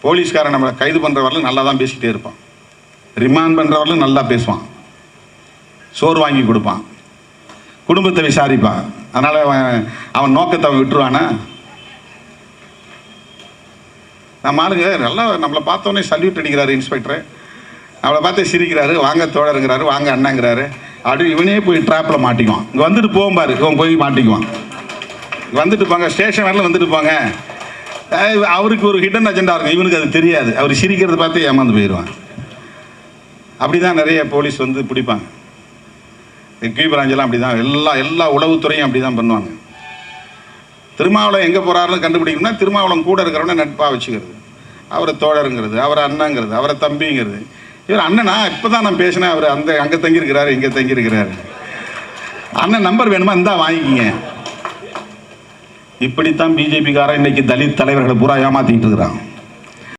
போலீஸ்காரன் நம்மளை கைது பண்ணுறவர்களும் நல்லா தான் பேசிக்கிட்டே இருப்பான், ரிமாண்ட் பண்ணுறவர்களும் நல்லா பேசுவான், சோறு வாங்கி கொடுப்பான், குடும்பத்தை விசாரிப்பான். அதனால் அவன் நோக்கத்தை அவன் விட்டுருவானா? நம்ம ஆளுங்க நல்லா நம்மளை பார்த்தோன்னே சல்யூட் அடிக்கிறாரு இன்ஸ்பெக்டரு, அவளை பார்த்து சிரிக்கிறாரு, வாங்க தோழருங்கிறாரு, வாங்க அண்ணாங்கிறாரு. அப்படி இவனே போய் ட்ராப்பில் மாட்டிக்குவான். இங்கே வந்துட்டு போகும்பாரு, இவன் போய் மாட்டிக்குவான். வந்துட்டு போங்க ஸ்டேஷன் வரல வந்துட்டு போங்க. அவருக்கு ஒரு ஹிடன் அஜெண்டா இருக்கும், இவனுக்கு அது தெரியாது. அவர் சிரிக்கிறத பார்த்து ஏமாந்து போயிடுவான். அப்படி தான் நிறைய போலீஸ் வந்து பிடிப்பாங்க. கியூ பிராஞ்செல்லாம் அப்படி தான், எல்லா உளவுத்துறையும் அப்படி தான் பண்ணுவாங்க. திருமாவளவன் எங்கே போகிறாருன்னு கண்டுபிடிக்கணும்னா திருமாவளவன் கூட இருக்கிறவன நட்பாக வச்சுக்கிறது, அவரை தோழருங்கிறது, அவரை அண்ணங்கிறது, அவரை தம்பிங்கிறது. இவர் அண்ணனா இப்போ தான் நான் பேசினேன், அவர் அங்கே தங்கியிருக்கிறாரு, இங்கே தங்கியிருக்கிறாரு, அண்ணன் நம்பர் வேணுமா இருந்தால் வாங்கிக்கிங்க. இப்படித்தான் பிஜேபிக்காரன் இன்னைக்கு தலித் தலைவர்களை பூரா ஏமாத்திக்கிட்டு இருக்கிறான்.